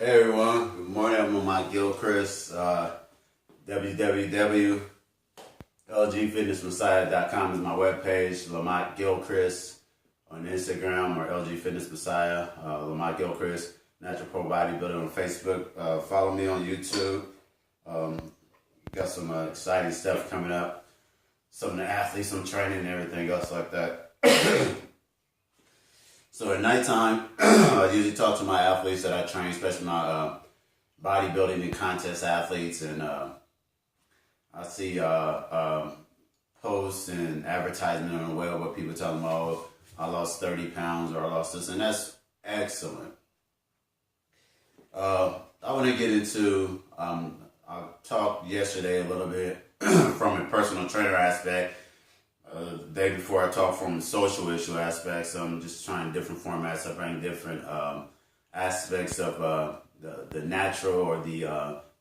Hey everyone, good morning. I'm Lamont Gilchrist. www.lgfitnessmessiah.com is my webpage. Lamont Gilchrist on Instagram or LG Fitness Messiah. Lamont Gilchrist, Natural Pro Bodybuilder on Facebook. Follow me on YouTube. Got some exciting stuff coming up. Some of the athletes I'm training and everything else like that. So at nighttime, I usually talk to my athletes that I train, especially my bodybuilding and contest athletes, and I see posts and advertisement on the web where people tell them, "Oh, I lost 30 pounds or I lost this," and that's excellent. I want to get into. I talked yesterday a little bit from a personal trainer aspect. The day before I talked from the social issue aspect, so I'm just trying different formats. I bring different aspects of the natural or the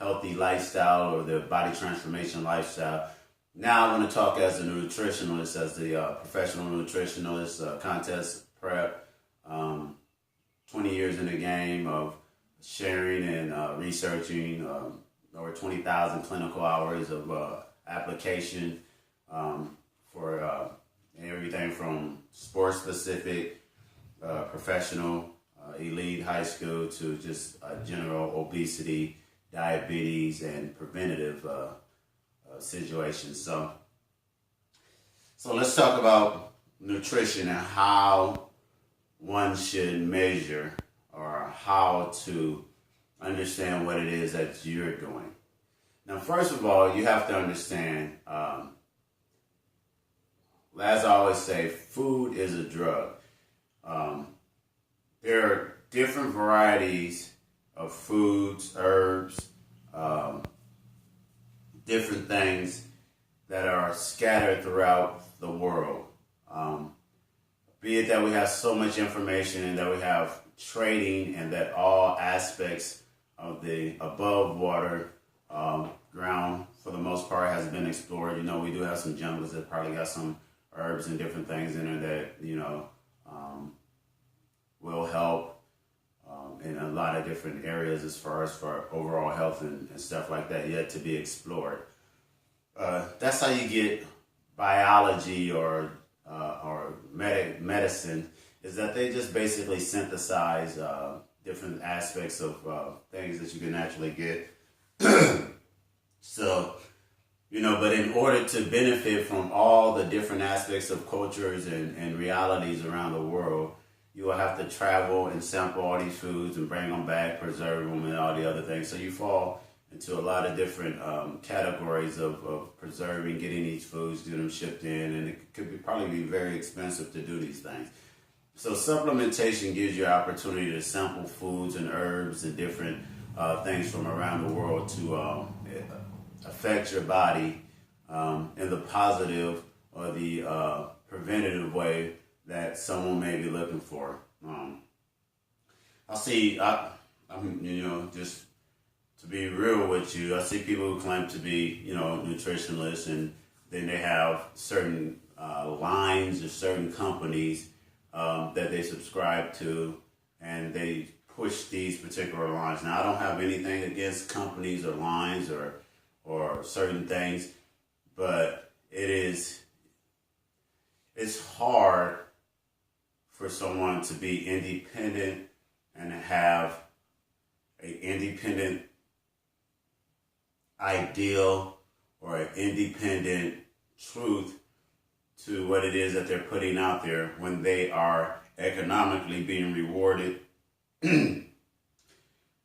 healthy lifestyle or the body transformation lifestyle. Now I want to talk as a nutritionalist, as the professional nutritionalist, contest prep, 20 years in the game of sharing and researching, over 20,000 clinical hours of application, for everything from sports-specific, professional, elite high school to just general obesity, diabetes, and preventative situations. So let's talk about nutrition and how one should measure or how to understand what it is that you're doing. Now, first of all, you have to understand, as I always say, food is a drug. There are different varieties of foods, herbs, different things that are scattered throughout the world. Be it that we have so much information and that we have trading and that all aspects of the above water ground, for the most part, has been explored. You know, we do have some jungles that probably got some herbs and different things in there that, will help in a lot of different areas as far as for overall health and stuff like that, yet to be explored. That's how you get biology or medicine, is that they just basically synthesize different aspects of things that you can naturally get. So, but in order to benefit from all the different aspects of cultures and realities around the world, you will have to travel and sample all these foods and bring them back, preserve them, and all the other things. So you fall into a lot of different categories of preserving, getting these foods, getting them shipped in, and it could probably be very expensive to do these things. So supplementation gives you an opportunity to sample foods and herbs and different things from around the world to affect your body in the positive or the preventative way that someone may be looking for. Just to be real with you, I see people who claim to be, nutritionalists, and then they have certain lines or certain companies that they subscribe to, and they push these particular lines. Now, I don't have anything against companies or lines or certain things, but it's hard for someone to be independent and have an independent ideal or an independent truth to what it is that they're putting out there when they are economically being rewarded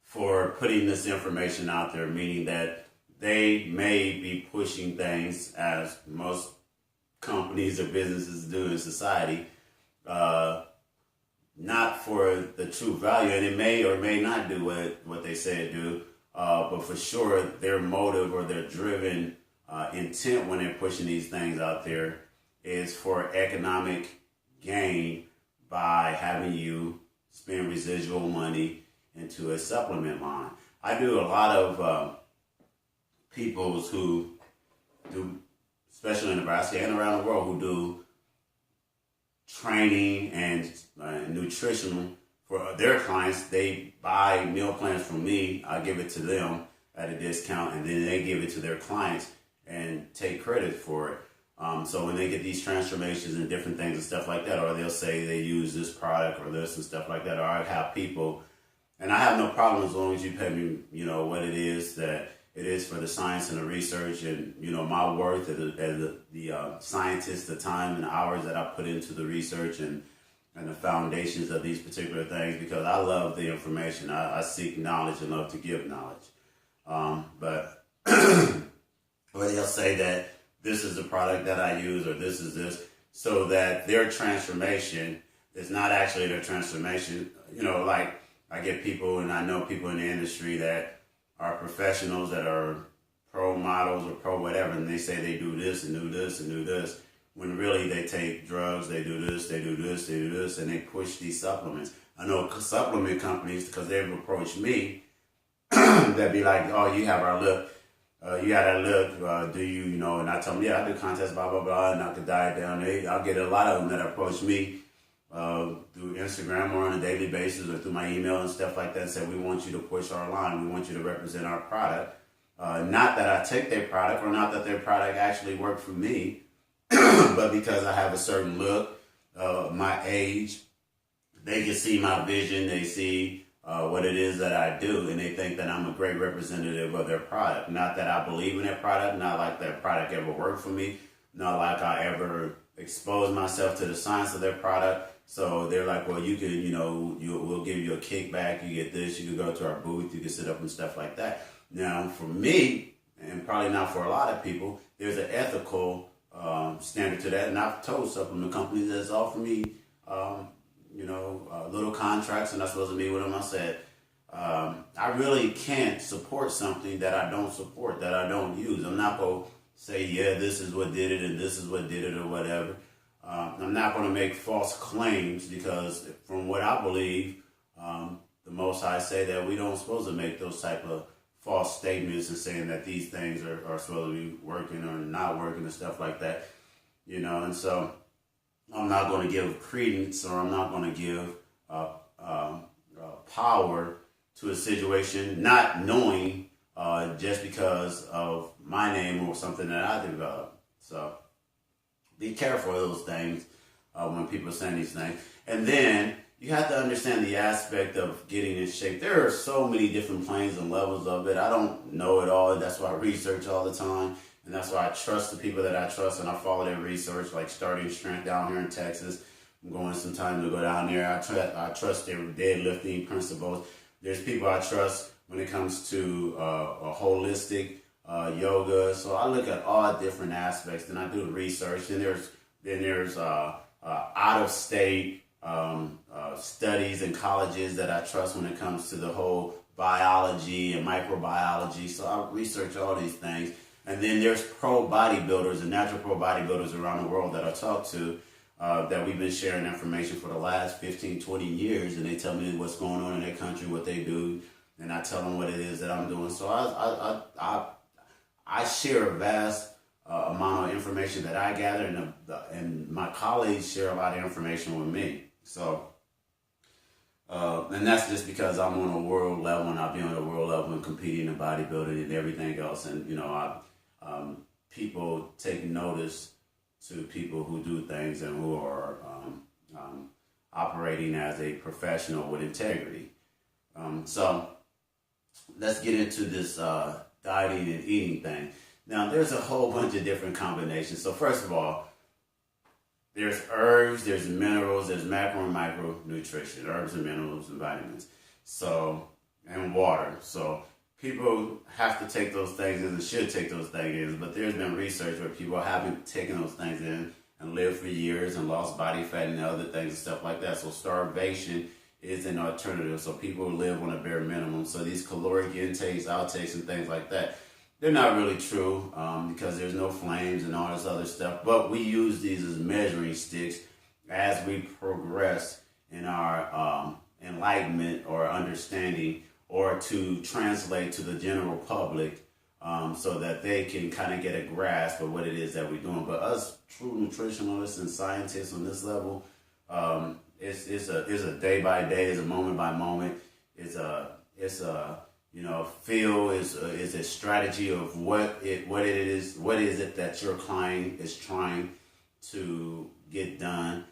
for putting this information out there, meaning that they may be pushing things, as most companies or businesses do in society, not for the true value, and it may or may not do what they say it do, but for sure their motive or their driven intent when they're pushing these things out there is for economic gain by having you spend residual money into a supplement line. I do a lot of people who do, especially in Nebraska and around the world, who do training and nutritional for their clients, they buy meal plans from me. I give it to them at a discount, and then they give it to their clients and take credit for it. So when they get these transformations and different things and stuff like that, or they'll say they use this product or this and stuff like that, or I have people, and I have no problem as long as you pay me, what it is that it is for the science and the research and, my worth as the scientist, the time and hours that I put into the research and the foundations of these particular things, because I love the information. I seek knowledge and love to give knowledge. But or they'll say that this is the product that I use or this is this, so that their transformation is not actually their transformation. Like I get people, and I know people in the industry that are professionals that are pro models or pro whatever, and they say they do this and do this and do this, when really they take drugs, they do this, they do this, they do this, and they push these supplements. I know supplement companies, because they've approached me, that be like, oh, you have our look. You got that look, do you, and I tell them, yeah, I do contests, blah, blah, blah, and I could diet down. I'll get a lot of them that approach me through Instagram or on a daily basis or through my email and stuff like that and say, we want you to push our line. We want you to represent our product. Not that I take their product or not that their product actually worked for me, but because I have a certain look, my age, they can see my vision, they see what it is that I do, and they think that I'm a great representative of their product. Not that I believe in their product, not like their product ever worked for me, not like I ever exposed myself to the science of their product. So they're like, well, you can, we'll give you a kickback, you get this, you can go to our booth, you can sit up and stuff like that. Now, for me, and probably not for a lot of people, there's an ethical standard to that, and I've told supplement companies that's offered me little contracts, and that's supposed to be with them. I said, I really can't support something that I don't support, that I don't use. I'm not going to say, yeah, this is what did it and this is what did it or whatever. I'm not going to make false claims, because from what I believe, the Most High say that we don't supposed to make those type of false statements and saying that these things are supposed to be working or not working and stuff like that, and so I'm not going to give credence, or I'm not going to give power to a situation, not knowing just because of my name or something that I developed. So be careful of those things when people are saying these things. And then you have to understand the aspect of getting in shape. There are so many different planes and levels of it. I don't know it all. That's why I research all the time. And that's why I trust the people that I trust, and I follow their research, like Starting Strength down here in Texas. I'm going sometime to go down there. I trust their deadlifting principles. There's people I trust when it comes to a holistic yoga. So I look at all different aspects, and I do research. And there's out of state studies and colleges that I trust when it comes to the whole biology and microbiology. So I research all these things. And then there's pro bodybuilders and natural pro bodybuilders around the world that I talk to, that we've been sharing information for the last 15, 20 years. And they tell me what's going on in their country, what they do. And I tell them what it is that I'm doing. So I share a vast amount of information that I gather, and my colleagues share a lot of information with me. So, and that's just because I'm on a world level, and I'll be on a world level and competing in bodybuilding and everything else. And, people take notice to people who do things and who are operating as a professional with integrity. So let's get into this dieting and eating thing. Now, there's a whole bunch of different combinations. So first of all, there's herbs, there's minerals, there's macro and micronutrition, herbs and minerals and vitamins, so, and water. So people have to take those things in and should take those things in, but there's been research where people haven't taken those things in and lived for years and lost body fat and other things and stuff like that. So starvation is an alternative. So people live on a bare minimum. So these caloric intakes, outtakes, and things like that, they're not really true because there's no flames and all this other stuff. But we use these as measuring sticks as we progress in our enlightenment or understanding, or to translate to the general public so that they can kind of get a grasp of what it is that we're doing. But us true nutritionalists and scientists on this level, it's a day by day, it's a moment by moment, it's a feel is a strategy of what is it that your client is trying to get done.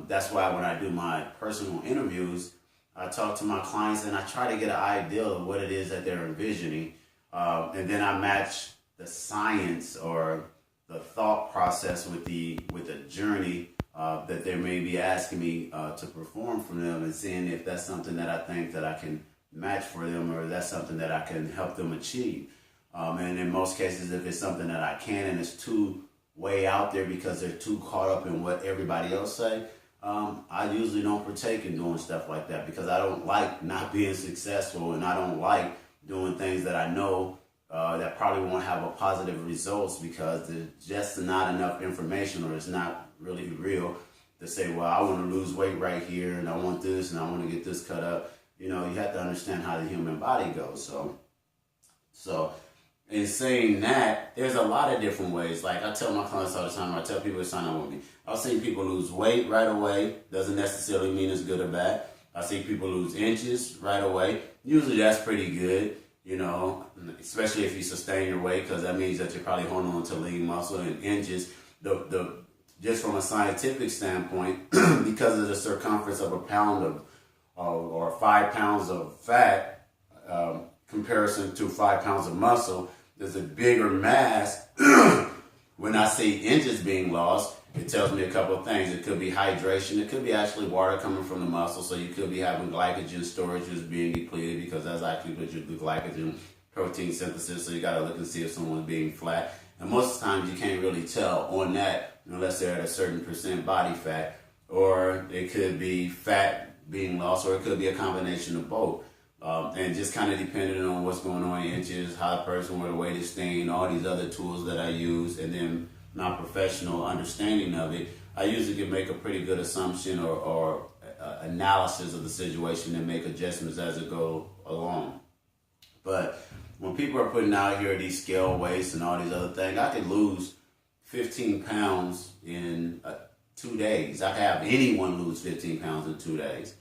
That's why when I do my personal interviews, I talk to my clients and I try to get an idea of what it is that they're envisioning, and then I match the science or the thought process with the journey that they may be asking me to perform for them, and seeing if that's something that I think that I can match for them, or that's something that I can help them achieve. And in most cases, if it's something that I can and it's too way out there because they're too caught up in what everybody else say, I usually don't partake in doing stuff like that, because I don't like not being successful, and I don't like doing things that I know that probably won't have a positive results, because there's just not enough information, or it's not really real to say, well, I want to lose weight right here, and I want this, and I want to get this cut up. You have to understand how the human body goes. So in saying that, there's a lot of different ways. Like I tell my clients all the time, I tell people to sign up with me. I've seen people lose weight right away. Doesn't necessarily mean it's good or bad. I see people lose inches right away. Usually that's pretty good, especially if you sustain your weight, because that means that you're probably holding on to lean muscle. And inches, just from a scientific standpoint, because of the circumference of a pound or 5 pounds of fat, comparison to 5 pounds of muscle, there's a bigger mass. When I see inches being lost, it tells me a couple of things. It could be hydration. It could be actually water coming from the muscle. So you could be having glycogen storage is being depleted, because that's actually what you do, glycogen protein synthesis. So you got to look and see if someone's being flat. And most of the times you can't really tell on that unless they're at a certain percent body fat. Or it could be fat being lost, or it could be a combination of both. And just kind of depending on what's going on, inches, how the person, where the weight is staying, all these other tools that I use, and then my professional understanding of it, I usually can make a pretty good assumption or analysis of the situation and make adjustments as it go along. But when people are putting out here these scale weights and all these other things, I could lose 15 pounds in 2 days. I can have anyone lose 15 pounds in 2 days.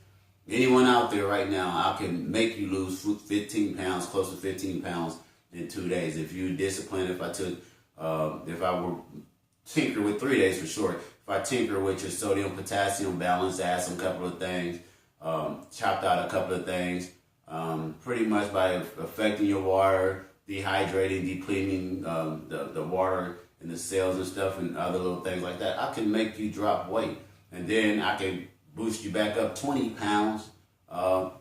Anyone out there right now, I can make you lose 15 pounds, close to 15 pounds in 2 days. If you discipline, if I were tinker with 3 days for sure, if I tinker with your sodium, potassium balance, add some couple of things, chopped out a couple of things, pretty much by affecting your water, dehydrating, depleting the water in the cells and stuff, and other little things like that, I can make you drop weight. And then I can boost you back up 20 pounds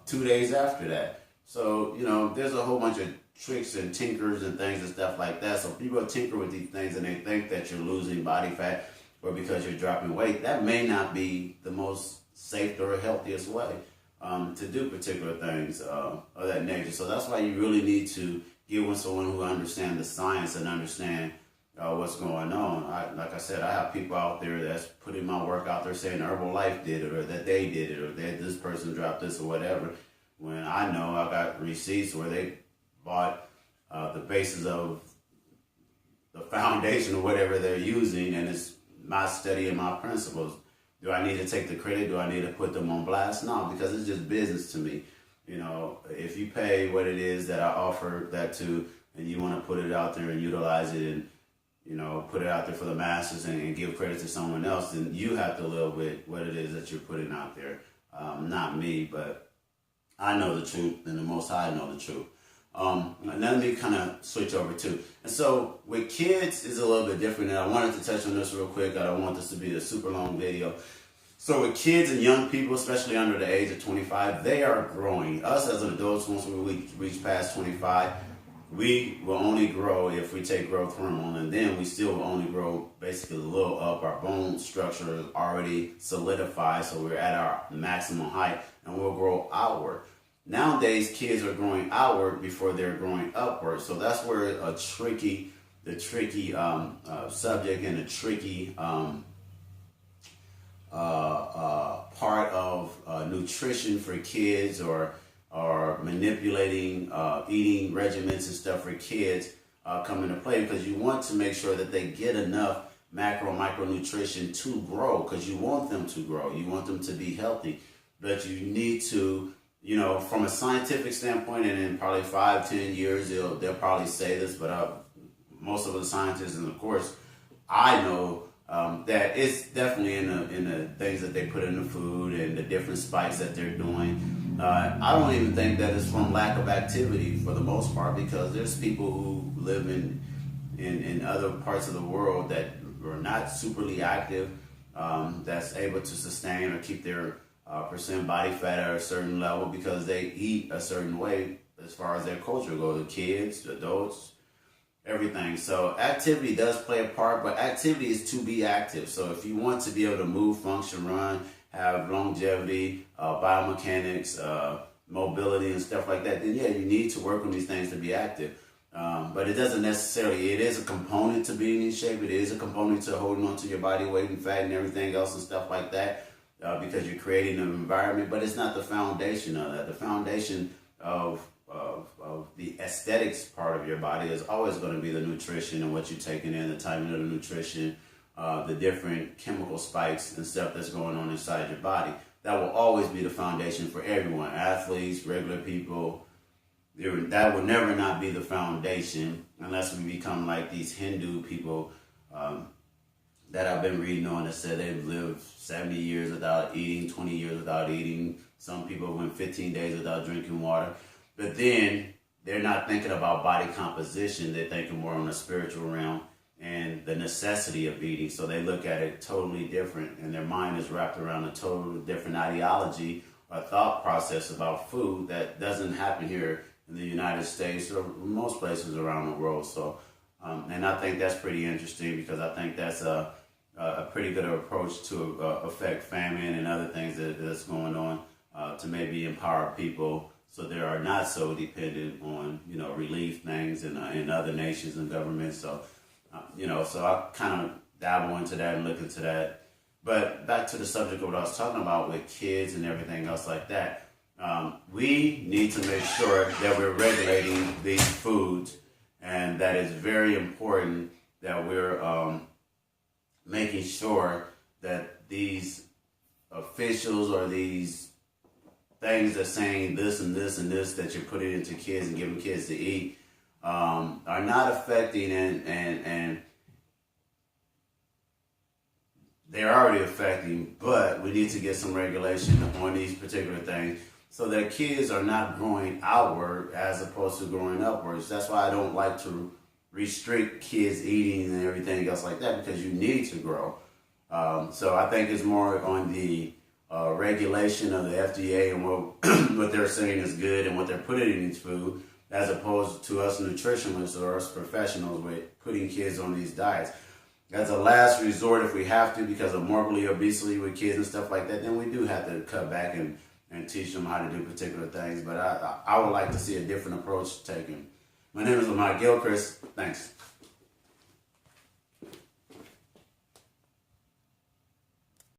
2 days after that. So, there's a whole bunch of tricks and tinkers and things and stuff like that. So people tinker with these things and they think that you're losing body fat or because you're dropping weight. That may not be the most safe or healthiest way to do particular things of that nature. So that's why you really need to get with someone who understands the science and understand what's going on. Like I said, I have people out there that's putting my work out there saying Herbalife did it, or that they did it, or that this person dropped this or whatever, when I know I got receipts where they bought the basis of the foundation of whatever they're using, and it's my study and my principles. Do I need to take the credit? Do I need to put them on blast? No, because it's just business to me. If you pay what it is that I offer that to, and you want to put it out there and utilize it and put it out there for the masses and give credit to someone else, then you have to live with what it is that you're putting out there. Not me, but I know the truth, and the Most High know the truth. And let me kind of switch over too. And so with kids is a little bit different, and I wanted to touch on this real quick. I don't want this to be a super long video. So with kids and young people, especially under the age of 25, they are growing. Us as adults, once we reach past 25, we will only grow if we take growth hormone, and then we still will only grow basically a little up. Our bone structure is already solidified, so we're at our maximum height, and we'll grow outward. Nowadays, kids are growing outward before they're growing upward, so that's where the tricky subject and the tricky part of nutrition for kids, or manipulating eating regimens and stuff for kids come into play, because you want to make sure that they get enough micronutrition to grow, because you want them to grow. You want them to be healthy. But you need to, from a scientific standpoint, and in probably 5-10 years, they'll probably say this, but most of the scientists, and of course, I know that it's definitely in the things that they put in the food and the different spikes that they're doing. I don't even think that it's from lack of activity for the most part, because there's people who live in other parts of the world that are not superly active, that's able to sustain or keep their percent body fat at a certain level because they eat a certain way as far as their culture goes. The kids, the adults, everything. So activity does play a part, but activity is to be active. So if you want to be able to move, function, run, have longevity, biomechanics, mobility and stuff like that, then yeah, you need to work on these things to be active. But it doesn't necessarily, it is a component to being in shape. It is a component to holding on to your body weight and fat and everything else and stuff like that, because you're creating an environment, but it's not the foundation of that. The foundation of the aesthetics part of your body is always going to be the nutrition and what you're taking in, the timing of the nutrition, the different chemical spikes and stuff that's going on inside your body. That will always be the foundation for everyone, athletes, regular people. That will never not be the foundation unless we become like these Hindu people that I've been reading on that said they've lived 70 years without eating, 20 years without eating. Some people went 15 days without drinking water. But then they're not thinking about body composition. They're thinking more on the spiritual realm and the necessity of eating. So they look at it totally different, and their mind is wrapped around a totally different ideology or thought process about food that doesn't happen here in the United States or most places around the world. So, and I think that's pretty interesting, because I think that's a pretty good approach to affect famine and other things that's going on, to maybe empower people so they are not so dependent on, relief things in other nations and governments. So, so I kind of dabble into that and look into that. But back to the subject of what I was talking about with kids and everything else like that. We need to make sure that we're regulating these foods, and that is very important that we're making sure that these officials or these things that's saying this and this and this that you're putting into kids and giving kids to eat are not affecting and they're already affecting, but we need to get some regulation on these particular things so that kids are not growing outward as opposed to growing upwards. That's why I don't like to restrict kids eating and everything else like that, because you need to grow. So I think it's more on the regulation of the FDA and what they're saying is good and what they're putting in each food, as opposed to us nutritionists or us professionals with putting kids on these diets. As a last resort, if we have to, because of morbidly obesity with kids and stuff like that, then we do have to cut back and teach them how to do particular things. But I would like to see a different approach taken. My name is Lamont Gilchrist. Thanks.